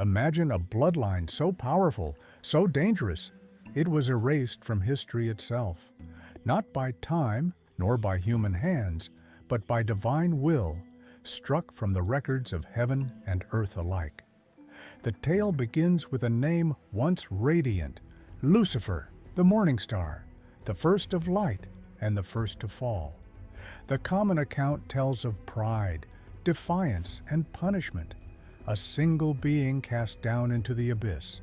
Imagine a bloodline so powerful, so dangerous, it was erased from history itself, not by time nor by human hands, but by divine will, struck from the records of heaven and earth alike. The tale begins with a name once radiant, Lucifer, the Morningstar, the first of light and the first to fall. The common account tells of pride, defiance, and punishment, a single being cast down into the abyss.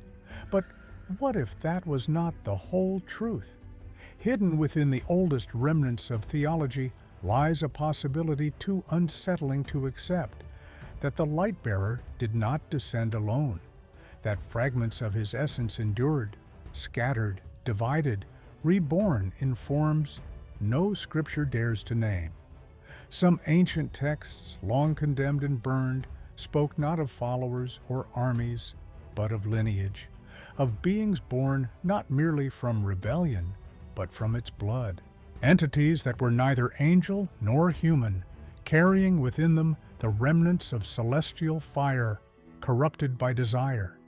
But what if that was not the whole truth? Hidden within the oldest remnants of theology lies a possibility too unsettling to accept, that the light-bearer did not descend alone, that fragments of his essence endured, scattered, divided, reborn in forms no scripture dares to name. Some ancient texts, long condemned and burned, spoke not of followers or armies, but of lineage, of beings born not merely from rebellion, but from its blood. Entities that were neither angel nor human, carrying within them the remnants of celestial fire, corrupted by desire.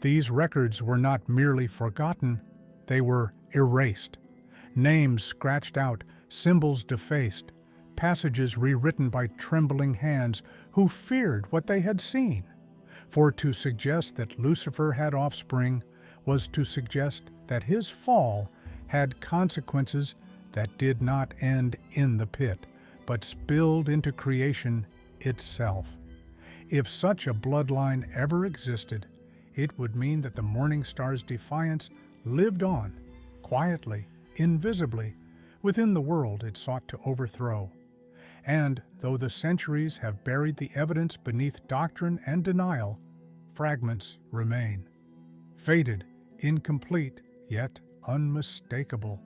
These records were not merely forgotten, they were erased. Names scratched out, symbols defaced, passages rewritten by trembling hands who feared what they had seen. For to suggest that Lucifer had offspring was to suggest that his fall had consequences that did not end in the pit, but spilled into creation itself. If such a bloodline ever existed, it would mean that the Morningstar's defiance lived on, quietly, invisibly, within the world it sought to overthrow. And though the centuries have buried the evidence beneath doctrine and denial, fragments remain. Faded, incomplete, yet unmistakable.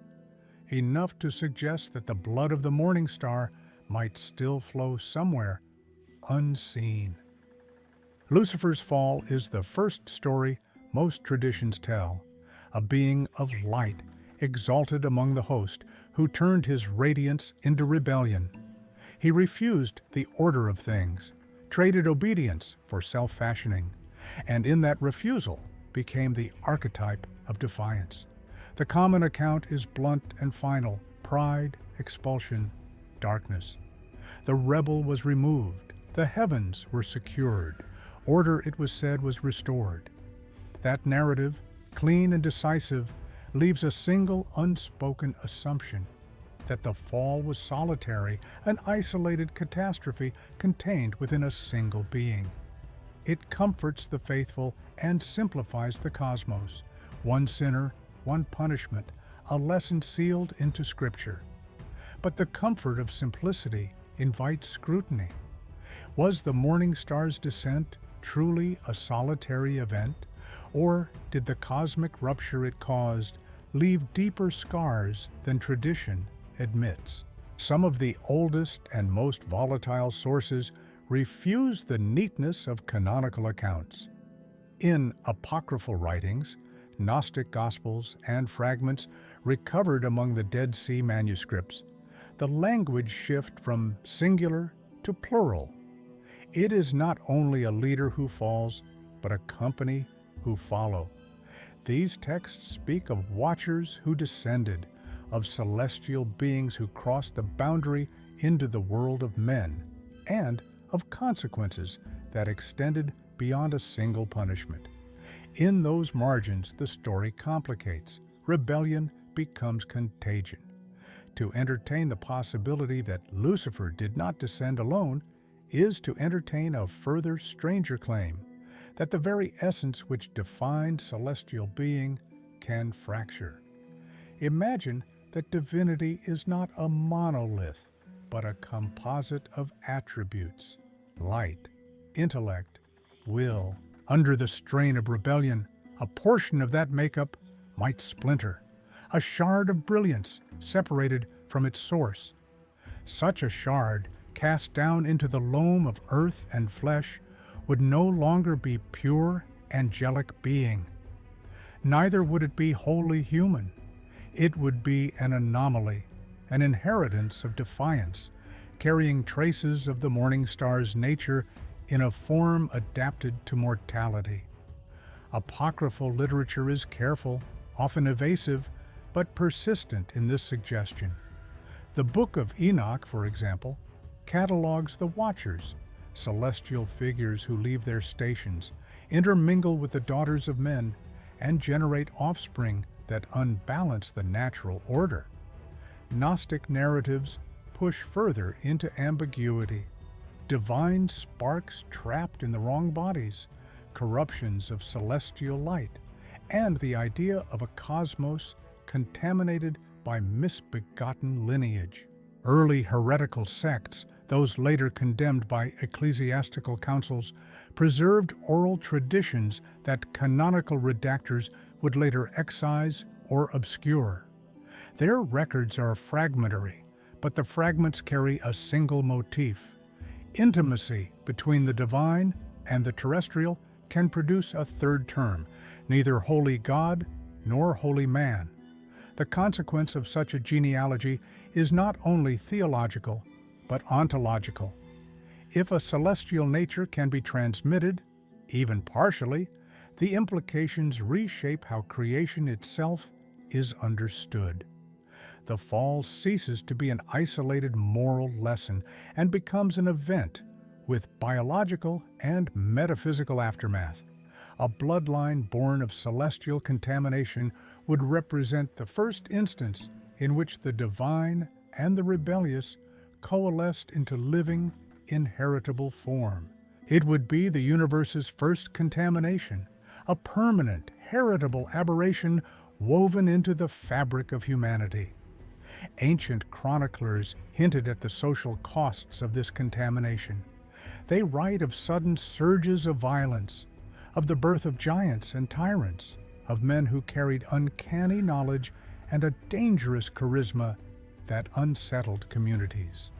Enough to suggest that the blood of the Morningstar might still flow somewhere, unseen. Lucifer's fall is the first story most traditions tell, a being of light, exalted among the host, who turned his radiance into rebellion. He refused the order of things, traded obedience for self-fashioning, and in that refusal became the archetype of defiance. The common account is blunt and final: pride, expulsion, darkness. The rebel was removed, the heavens were secured, order, it was said, was restored. That narrative, clean and decisive, leaves a single unspoken assumption: that the fall was solitary, an isolated catastrophe contained within a single being. It comforts the faithful and simplifies the cosmos. One sinner, one punishment, a lesson sealed into Scripture. But the comfort of simplicity invites scrutiny. Was the Morningstar's descent truly a solitary event, or did the cosmic rupture it caused leave deeper scars than tradition admits? Some of the oldest and most volatile sources refuse the neatness of canonical accounts. In apocryphal writings, Gnostic Gospels, and fragments recovered among the Dead Sea manuscripts, the language shift from singular to plural. It is not only a leader who falls, but a company who follow. These texts speak of watchers who descended, of celestial beings who crossed the boundary into the world of men, and of consequences that extended beyond a single punishment. In those margins, the story complicates. Rebellion becomes contagion. To entertain the possibility that Lucifer did not descend alone is to entertain a further stranger claim, that the very essence which defined celestial being can fracture. Imagine that divinity is not a monolith, but a composite of attributes: light, intellect, will. Under the strain of rebellion, a portion of that makeup might splinter, a shard of brilliance separated from its source. Such a shard, cast down into the loam of earth and flesh, would no longer be pure, angelic being. Neither would it be wholly human. It would be an anomaly, an inheritance of defiance, carrying traces of the Morningstar's nature in a form adapted to mortality. Apocryphal literature is careful, often evasive, but persistent in this suggestion. The Book of Enoch, for example, catalogues the Watchers, celestial figures who leave their stations, intermingle with the daughters of men, and generate offspring that unbalance the natural order. Gnostic narratives push further into ambiguity. Divine sparks trapped in the wrong bodies, corruptions of celestial light, and the idea of a cosmos contaminated by misbegotten lineage. Early heretical sects, those later condemned by ecclesiastical councils, preserved oral traditions that canonical redactors would later excise or obscure. Their records are fragmentary, but the fragments carry a single motif. Intimacy between the divine and the terrestrial can produce a third term, neither holy God nor holy man. The consequence of such a genealogy is not only theological, but ontological. If a celestial nature can be transmitted, even partially, the implications reshape how creation itself is understood. The fall ceases to be an isolated moral lesson and becomes an event with biological and metaphysical aftermath. A bloodline born of celestial contamination would represent the first instance in which the divine and the rebellious coalesced into living, inheritable form. It would be the universe's first contamination, a permanent, heritable aberration woven into the fabric of humanity. Ancient chroniclers hinted at the social costs of this contamination. They write of sudden surges of violence, of the birth of giants and tyrants, of men who carried uncanny knowledge and a dangerous charisma that unsettled communities.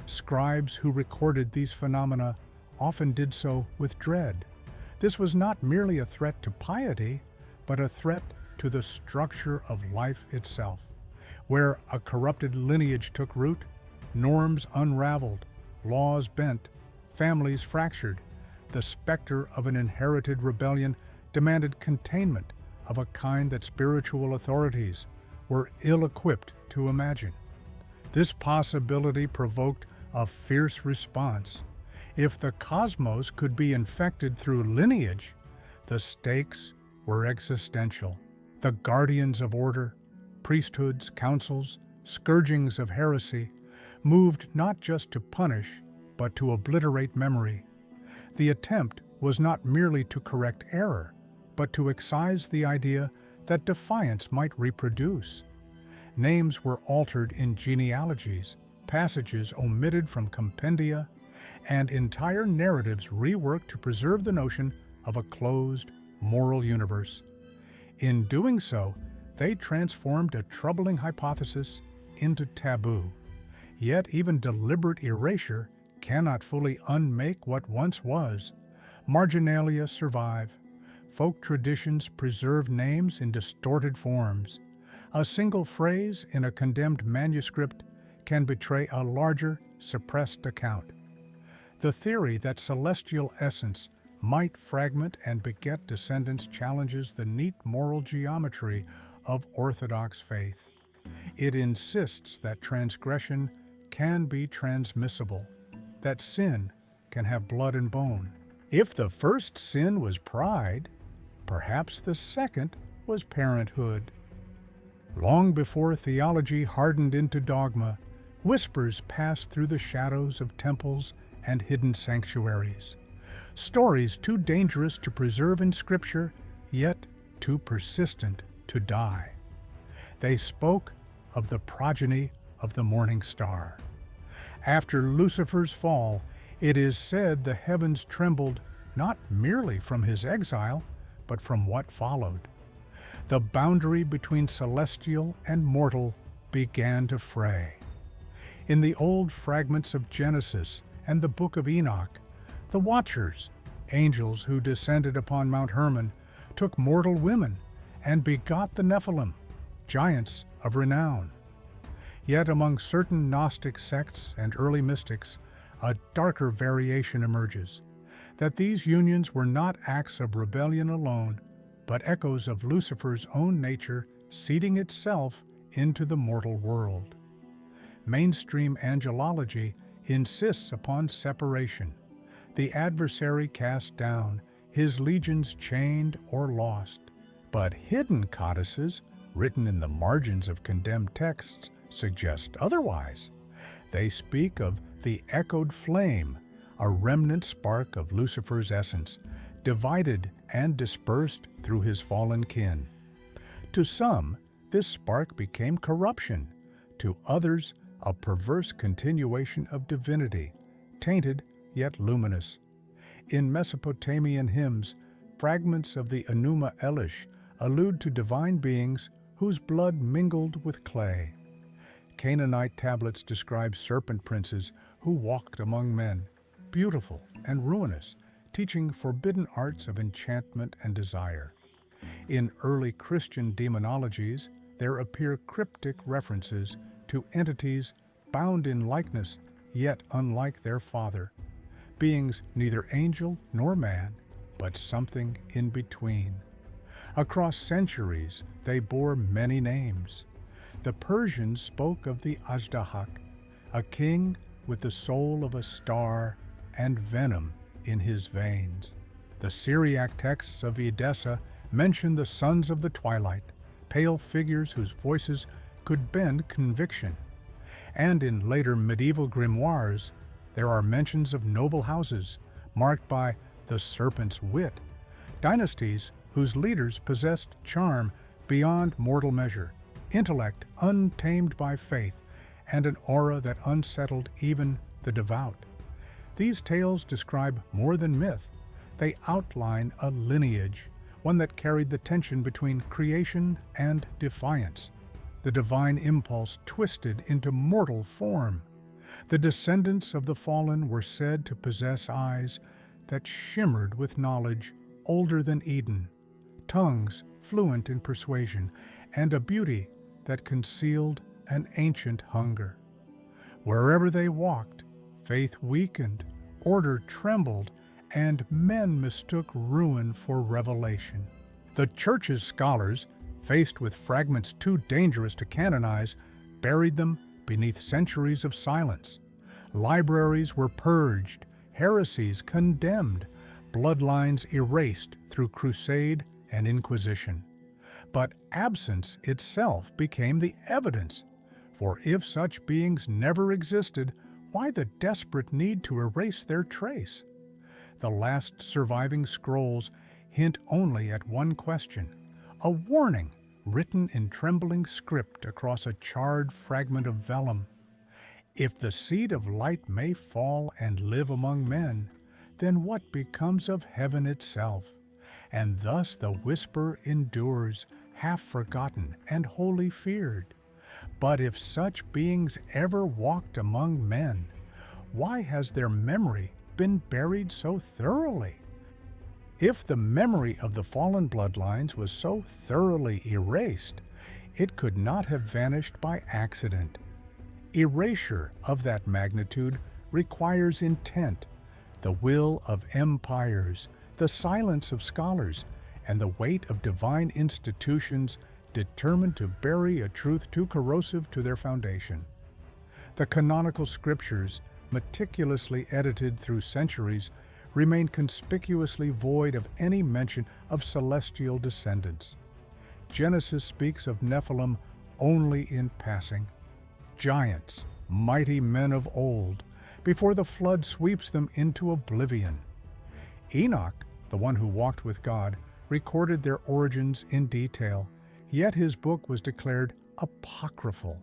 Scribes who recorded these phenomena often did so with dread. This was not merely a threat to piety, but a threat to the structure of life itself. Where a corrupted lineage took root, norms unraveled, laws bent, families fractured. The specter of an inherited rebellion demanded containment of a kind that spiritual authorities were ill-equipped to imagine. This possibility provoked a fierce response. If the cosmos could be infected through lineage, the stakes were existential. The guardians of order, priesthoods, councils, scourgings of heresy, moved not just to punish, but to obliterate memory. The attempt was not merely to correct error, but to excise the idea that defiance might reproduce. Names were altered in genealogies, passages omitted from compendia, and entire narratives reworked to preserve the notion of a closed, moral universe. In doing so, they transformed a troubling hypothesis into taboo. Yet even deliberate erasure cannot fully unmake what once was. Marginalia survive. Folk traditions preserve names in distorted forms. A single phrase in a condemned manuscript can betray a larger, suppressed account. The theory that celestial essence might fragment and beget descendants challenges the neat moral geometry of orthodox faith. It insists that transgression can be transmissible, that sin can have blood and bone. If the first sin was pride, perhaps the second was parenthood. Long before theology hardened into dogma, whispers passed through the shadows of temples and hidden sanctuaries. Stories too dangerous to preserve in Scripture, yet too persistent to die. They spoke of the progeny of the Morningstar. After Lucifer's fall, it is said the heavens trembled not merely from his exile, but from what followed. The boundary between celestial and mortal began to fray. In the old fragments of Genesis and the Book of Enoch, the Watchers, angels who descended upon Mount Hermon, took mortal women and begot the Nephilim, giants of renown. Yet among certain Gnostic sects and early mystics, a darker variation emerges. that these unions were not acts of rebellion alone, but echoes of Lucifer's own nature seeding itself into the mortal world. Mainstream angelology insists upon separation, the adversary cast down, his legions chained or lost. But hidden codices, written in the margins of condemned texts, suggest otherwise. They speak of the echoed flame, a remnant spark of Lucifer's essence, divided and dispersed through his fallen kin. To some, this spark became corruption. To others, a perverse continuation of divinity, tainted yet luminous. In Mesopotamian hymns, fragments of the Enuma Elish allude to divine beings whose blood mingled with clay. Canaanite tablets describe serpent princes who walked among men, beautiful and ruinous, teaching forbidden arts of enchantment and desire. In early Christian demonologies, there appear cryptic references to entities bound in likeness, yet unlike their father, beings neither angel nor man, but something in between. Across centuries, they bore many names. The Persians spoke of the Ajdahak, a king with the soul of a star and venom in his veins. The Syriac texts of Edessa mention the sons of the twilight, pale figures whose voices could bend conviction. And in later medieval grimoires, there are mentions of noble houses marked by the serpent's wit, dynasties whose leaders possessed charm beyond mortal measure, intellect untamed by faith, and an aura that unsettled even the devout. These tales describe more than myth. They outline a lineage, one that carried the tension between creation and defiance, the divine impulse twisted into mortal form. The descendants of the fallen were said to possess eyes that shimmered with knowledge older than Eden, tongues fluent in persuasion, and a beauty that concealed an ancient hunger. Wherever they walked, faith weakened, order trembled, and men mistook ruin for revelation. The Church's scholars, faced with fragments too dangerous to canonize, buried them beneath centuries of silence. Libraries were purged, heresies condemned, bloodlines erased through crusade and inquisition. But absence itself became the evidence, for if such beings never existed, why the desperate need to erase their trace? The last surviving scrolls hint only at one question, a warning written in trembling script across a charred fragment of vellum. If the seed of light may fall and live among men, then what becomes of heaven itself? And thus the whisper endures, half forgotten and wholly feared. But if such beings ever walked among men, why has their memory been buried so thoroughly? If the memory of the fallen bloodlines was so thoroughly erased, it could not have vanished by accident. Erasure of that magnitude requires intent, the will of empires, the silence of scholars, and the weight of divine institutions determined to bury a truth too corrosive to their foundation. The canonical scriptures, meticulously edited through centuries, remain conspicuously void of any mention of celestial descendants. Genesis speaks of Nephilim only in passing. Giants, mighty men of old, before the flood sweeps them into oblivion. Enoch, the one who walked with God, recorded their origins in detail, yet his book was declared apocryphal,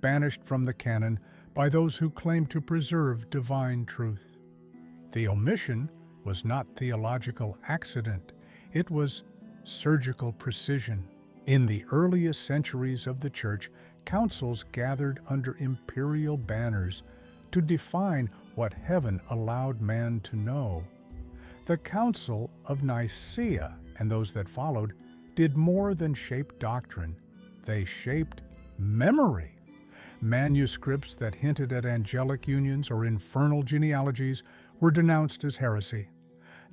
banished from the canon by those who claimed to preserve divine truth. The omission was not theological accident, it was surgical precision. In the earliest centuries of the Church, councils gathered under imperial banners to define what heaven allowed man to know. The Council of Nicaea and those that followed did more than shape doctrine. They shaped memory. Manuscripts that hinted at angelic unions or infernal genealogies were denounced as heresy.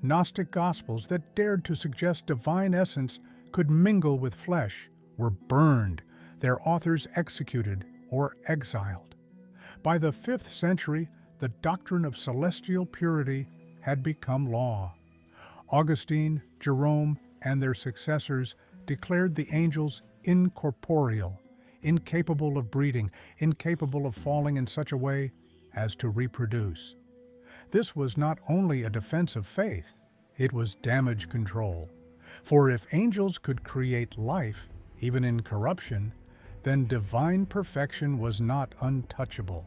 Gnostic gospels that dared to suggest divine essence could mingle with flesh were burned, their authors executed or exiled. By the 5th century, the doctrine of celestial purity had become law. Augustine, Jerome, and their successors declared the angels incorporeal, incapable of breeding, incapable of falling in such a way as to reproduce. This was not only a defense of faith, it was damage control. For if angels could create life, even in corruption, then divine perfection was not untouchable.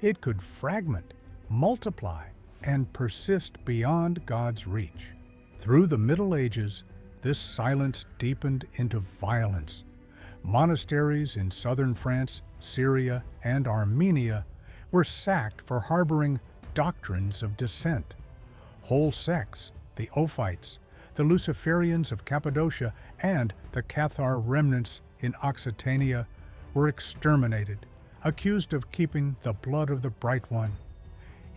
It could fragment, multiply, and persist beyond God's reach. Through the Middle Ages, this silence deepened into violence. Monasteries in southern France, Syria, and Armenia were sacked for harboring doctrines of dissent. Whole sects, the Ophites, the Luciferians of Cappadocia, and the Cathar remnants in Occitania were exterminated, accused of keeping the blood of the Bright One.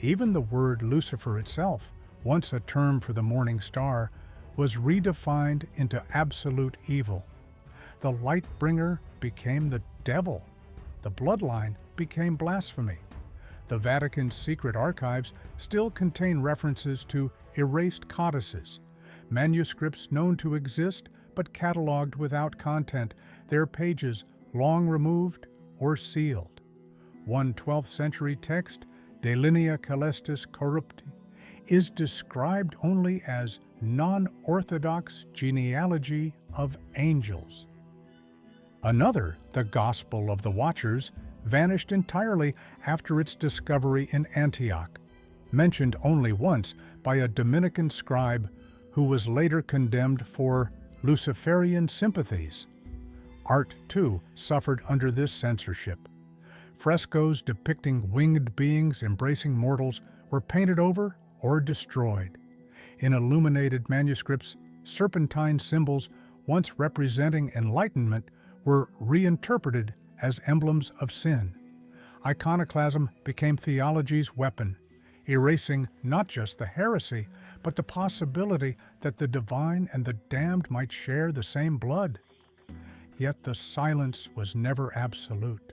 Even the word Lucifer itself, once a term for the morning star, was redefined into absolute evil. The light bringer became the devil. The bloodline became blasphemy. The Vatican's secret archives still contain references to erased codices, manuscripts known to exist but catalogued without content, their pages long removed or sealed. One 12th century text, De linea caelestis corrupti, is described only as non-orthodox genealogy of angels. Another, the Gospel of the Watchers, vanished entirely after its discovery in Antioch, mentioned only once by a Dominican scribe who was later condemned for Luciferian sympathies. Art, too, suffered under this censorship. Frescoes depicting winged beings embracing mortals were painted over or destroyed. In illuminated manuscripts, serpentine symbols, once representing enlightenment, were reinterpreted as emblems of sin. Iconoclasm became theology's weapon, erasing not just the heresy, but the possibility that the divine and the damned might share the same blood. Yet the silence was never absolute.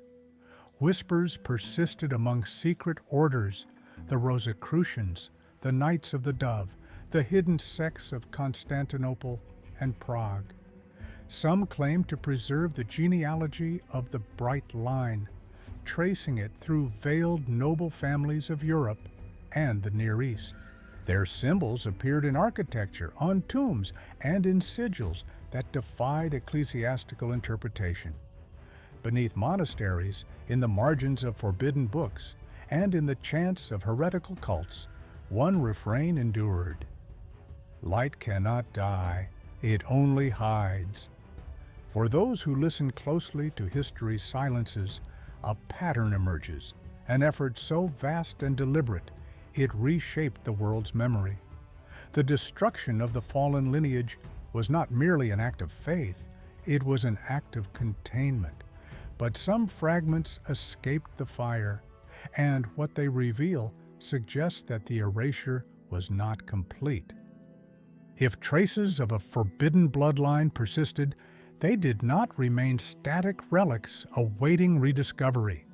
Whispers persisted among secret orders, the Rosicrucians, the Knights of the Dove, the hidden sects of Constantinople and Prague. Some claimed to preserve the genealogy of the Bright Line, tracing it through veiled noble families of Europe and the Near East. Their symbols appeared in architecture, on tombs, and in sigils that defied ecclesiastical interpretation. Beneath monasteries, in the margins of forbidden books, and in the chants of heretical cults, one refrain endured: "Light cannot die, it only hides." For those who listen closely to history's silences, a pattern emerges, an effort so vast and deliberate, it reshaped the world's memory. The destruction of the fallen lineage was not merely an act of faith, it was an act of containment. But some fragments escaped the fire, and what they reveal suggests that the erasure was not complete. If traces of a forbidden bloodline persisted, they did not remain static relics awaiting rediscovery.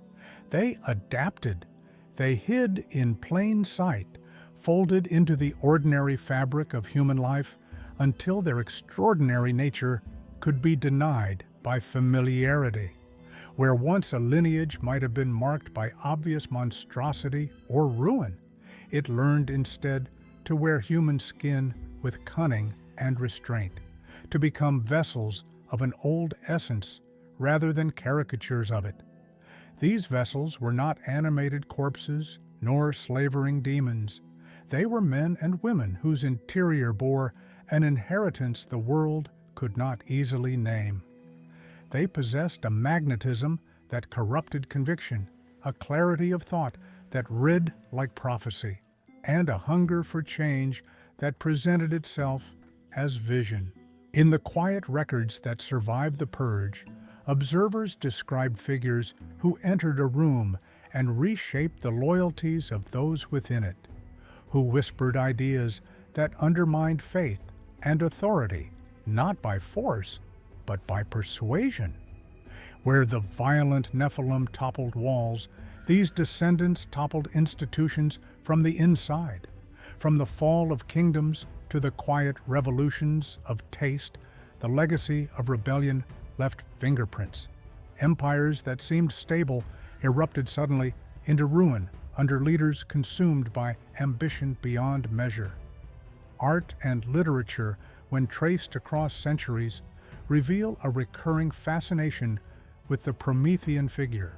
They adapted. They hid in plain sight, folded into the ordinary fabric of human life until their extraordinary nature could be denied by familiarity. Where once a lineage might have been marked by obvious monstrosity or ruin, it learned instead to wear human skin with cunning and restraint, to become vessels of an old essence rather than caricatures of it. These vessels were not animated corpses nor slavering demons. They were men and women whose interior bore an inheritance the world could not easily name. They possessed a magnetism that corrupted conviction, a clarity of thought that read like prophecy, and a hunger for change that presented itself as vision. In the quiet records that survived the purge, observers described figures who entered a room and reshaped the loyalties of those within it, who whispered ideas that undermined faith and authority, not by force, but by persuasion. Where the violent Nephilim toppled walls, these descendants toppled institutions from the inside. From the fall of kingdoms to the quiet revolutions of taste, the legacy of rebellion left fingerprints. Empires that seemed stable erupted suddenly into ruin under leaders consumed by ambition beyond measure. Art and literature, when traced across centuries, reveal a recurring fascination with the Promethean figure,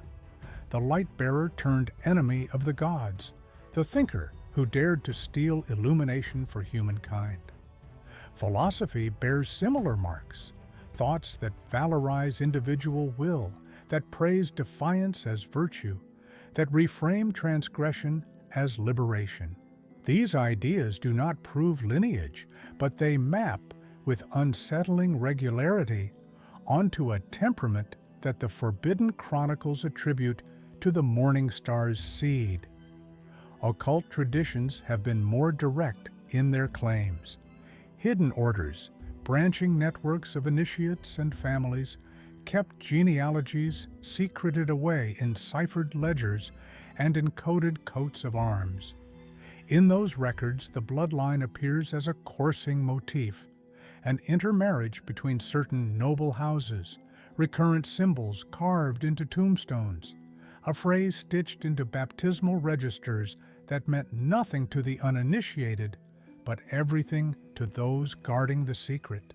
the light-bearer turned enemy of the gods, the thinker who dared to steal illumination for humankind. Philosophy bears similar marks, thoughts that valorize individual will, that praise defiance as virtue, that reframe transgression as liberation. These ideas do not prove lineage, but they map with unsettling regularity onto a temperament that the Forbidden Chronicles attribute to the Morningstar's seed. Occult traditions have been more direct in their claims. Hidden orders, branching networks of initiates and families, kept genealogies secreted away in ciphered ledgers and encoded coats of arms. In those records, the bloodline appears as a coursing motif, an intermarriage between certain noble houses, recurrent symbols carved into tombstones, a phrase stitched into baptismal registers that meant nothing to the uninitiated, but everything to those guarding the secret.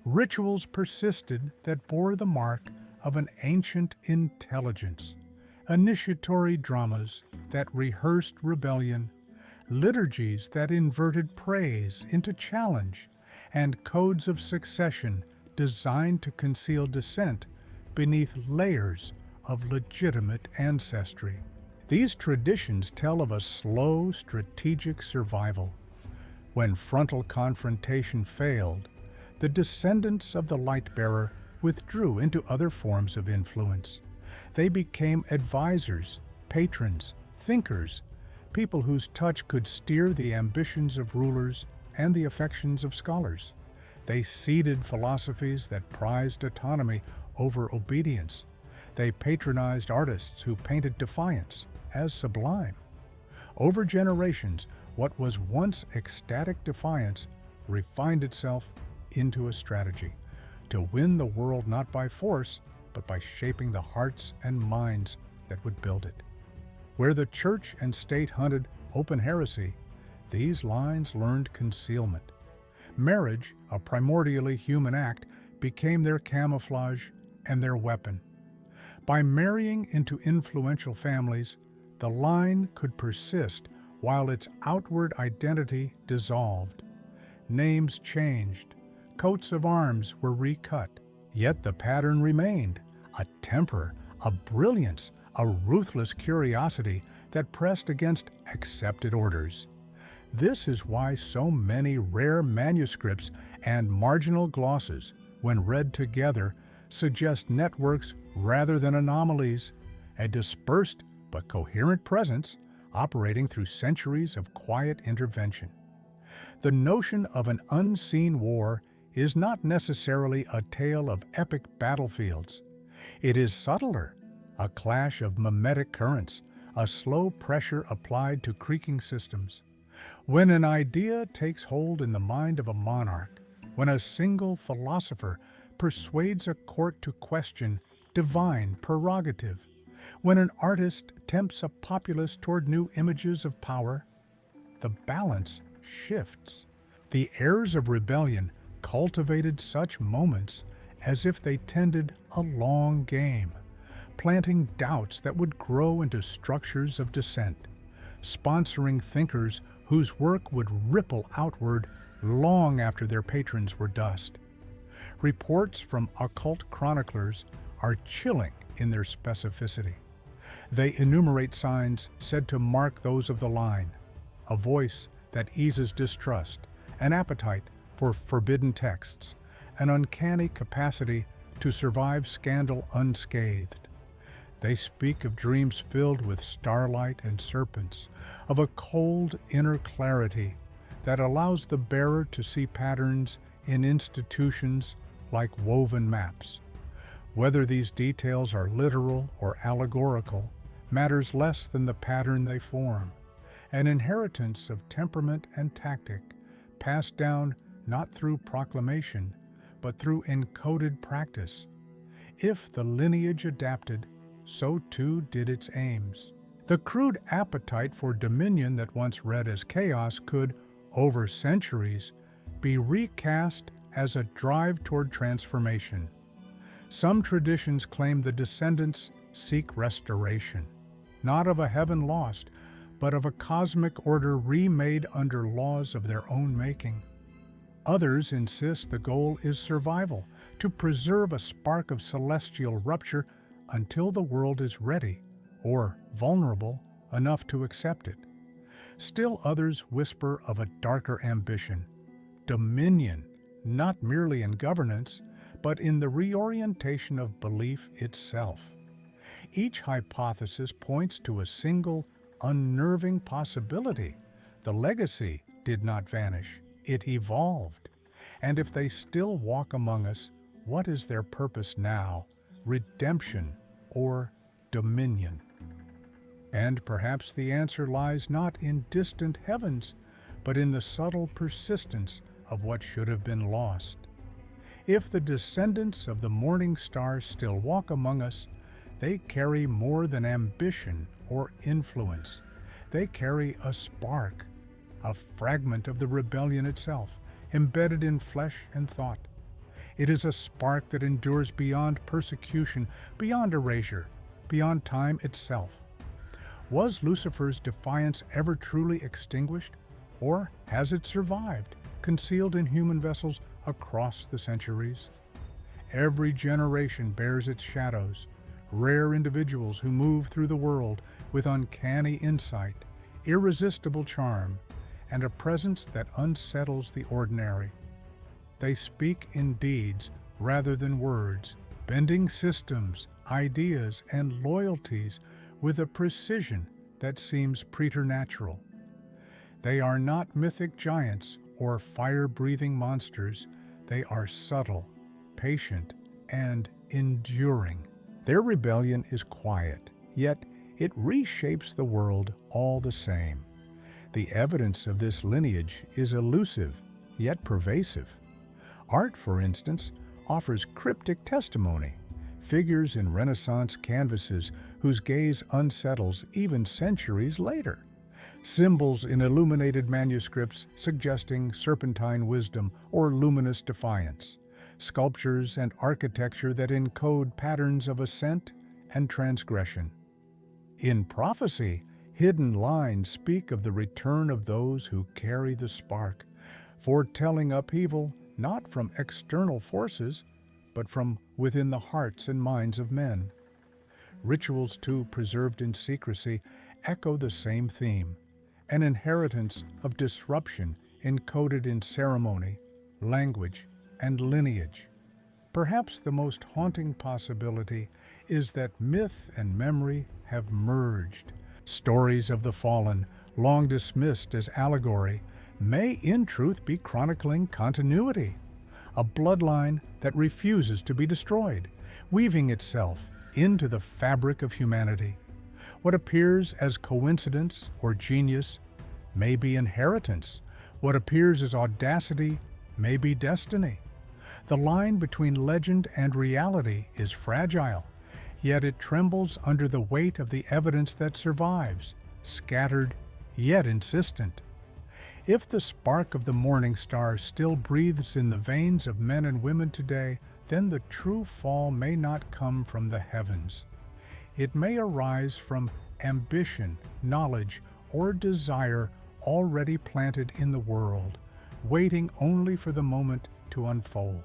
Rituals persisted that bore the mark of an ancient intelligence, initiatory dramas that rehearsed rebellion, liturgies that inverted praise into challenge, and codes of succession designed to conceal descent beneath layers of legitimate ancestry. These traditions tell of a slow, strategic survival. When frontal confrontation failed, the descendants of the light-bearer withdrew into other forms of influence. They became advisors, patrons, thinkers, people whose touch could steer the ambitions of rulers and the affections of scholars. They seeded philosophies that prized autonomy over obedience. They patronized artists who painted defiance as sublime. Over generations, what was once ecstatic defiance refined itself into a strategy to win the world not by force, but by shaping the hearts and minds that would build it. Where the church and state hunted open heresy, these lines learned concealment. Marriage, a primordially human act, became their camouflage and their weapon. By marrying into influential families, the line could persist while its outward identity dissolved. Names changed, coats of arms were recut, yet the pattern remained, a temper, a brilliance, a ruthless curiosity that pressed against accepted orders. This is why so many rare manuscripts and marginal glosses, when read together, suggest networks rather than anomalies, a dispersed but coherent presence operating through centuries of quiet intervention. The notion of an unseen war is not necessarily a tale of epic battlefields. It is subtler, a clash of mimetic currents, a slow pressure applied to creaking systems. When an idea takes hold in the mind of a monarch, when a single philosopher persuades a court to question divine prerogative, when an artist tempts a populace toward new images of power, the balance shifts. The heirs of rebellion cultivated such moments as if they tended a long game, planting doubts that would grow into structures of dissent, sponsoring thinkers whose work would ripple outward long after their patrons were dust. Reports from occult chroniclers are chilling in their specificity. They enumerate signs said to mark those of the line, a voice that eases distrust, an appetite for forbidden texts, an uncanny capacity to survive scandal unscathed. They speak of dreams filled with starlight and serpents, of a cold inner clarity that allows the bearer to see patterns in institutions like woven maps. Whether these details are literal or allegorical matters less than the pattern they form, an inheritance of temperament and tactic passed down not through proclamation, but through encoded practice. If the lineage adapted, so too did its aims. The crude appetite for dominion that once read as chaos could, over centuries, be recast as a drive toward transformation. Some traditions claim the descendants seek restoration, not of a heaven lost, but of a cosmic order remade under laws of their own making. Others insist the goal is survival, to preserve a spark of celestial rupture until the world is ready, or vulnerable, enough to accept it. Still others whisper of a darker ambition, dominion, not merely in governance, but in the reorientation of belief itself. Each hypothesis points to a single, unnerving possibility. The legacy did not vanish, it evolved. And if they still walk among us, what is their purpose now? Redemption or dominion? And perhaps the answer lies not in distant heavens, but in the subtle persistence of what should have been lost. If the descendants of the Morningstar still walk among us, they carry more than ambition or influence. They carry a spark, a fragment of the rebellion itself, embedded in flesh and thought. It is a spark that endures beyond persecution, beyond erasure, beyond time itself. Was Lucifer's defiance ever truly extinguished, or has it survived, concealed in human vessels across the centuries? Every generation bears its shadows, rare individuals who move through the world with uncanny insight, irresistible charm, and a presence that unsettles the ordinary. They speak in deeds rather than words, bending systems, ideas, and loyalties with a precision that seems preternatural. They are not mythic giants or fire-breathing monsters. They are subtle, patient, and enduring. Their rebellion is quiet, yet it reshapes the world all the same. The evidence of this lineage is elusive, yet pervasive. Art, for instance, offers cryptic testimony. Figures in Renaissance canvases whose gaze unsettles even centuries later. Symbols in illuminated manuscripts suggesting serpentine wisdom or luminous defiance. Sculptures and architecture that encode patterns of ascent and transgression. In prophecy, hidden lines speak of the return of those who carry the spark, foretelling upheaval not from external forces, but from within the hearts and minds of men. Rituals, too, preserved in secrecy, echo the same theme, an inheritance of disruption encoded in ceremony, language, and lineage. Perhaps the most haunting possibility is that myth and memory have merged. Stories of the fallen, long dismissed as allegory, may in truth be chronicling continuity, a bloodline that refuses to be destroyed, weaving itself into the fabric of humanity. What appears as coincidence or genius may be inheritance. What appears as audacity may be destiny. The line between legend and reality is fragile, yet it trembles under the weight of the evidence that survives, scattered yet insistent. If the spark of the Morningstar still breathes in the veins of men and women today, then the true fall may not come from the heavens. It may arise from ambition, knowledge, or desire already planted in the world, waiting only for the moment to unfold.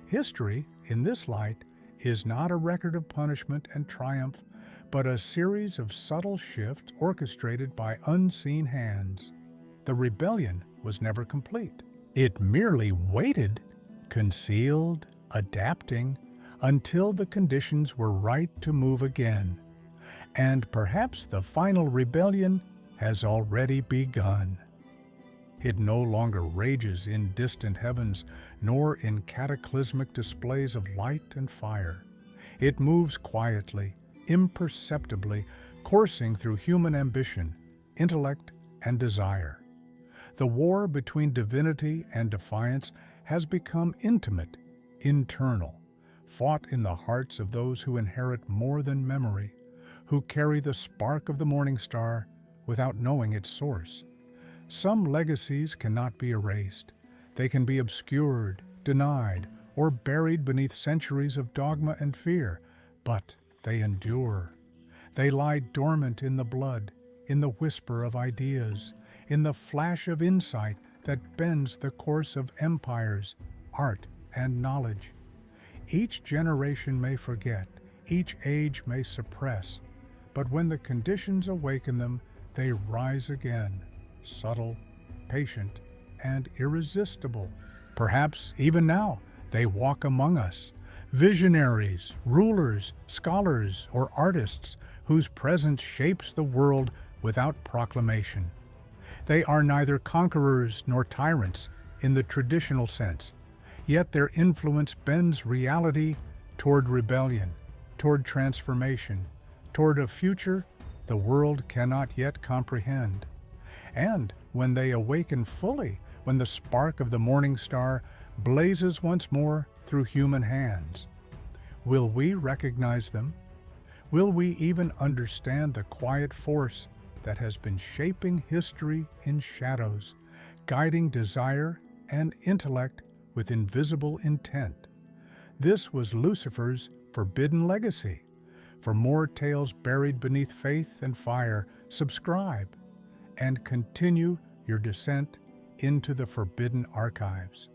History, in this light, is not a record of punishment and triumph, but a series of subtle shifts orchestrated by unseen hands. The rebellion was never complete. It merely waited, concealed, adapting, until the conditions were right to move again. And perhaps the final rebellion has already begun. It no longer rages in distant heavens, nor in cataclysmic displays of light and fire. It moves quietly, imperceptibly, coursing through human ambition, intellect, and desire. The war between divinity and defiance has become intimate, internal, fought in the hearts of those who inherit more than memory, who carry the spark of the Morningstar without knowing its source. Some legacies cannot be erased. They can be obscured, denied, or buried beneath centuries of dogma and fear, but they endure. They lie dormant in the blood, in the whisper of ideas, in the flash of insight that bends the course of empires, art, and knowledge. Each generation may forget, each age may suppress, but when the conditions awaken them, they rise again, subtle, patient, and irresistible. Perhaps even now they walk among us, visionaries, rulers, scholars, or artists whose presence shapes the world without proclamation. They are neither conquerors nor tyrants in the traditional sense, yet their influence bends reality toward rebellion, toward transformation, toward a future the world cannot yet comprehend. And when they awaken fully, when the spark of the Morningstar blazes once more through human hands, will we recognize them? Will we even understand the quiet force that has been shaping history in shadows, guiding desire and intellect with invisible intent? This was Lucifer's forbidden legacy. For more tales buried beneath faith and fire, subscribe and continue your descent into the forbidden archives.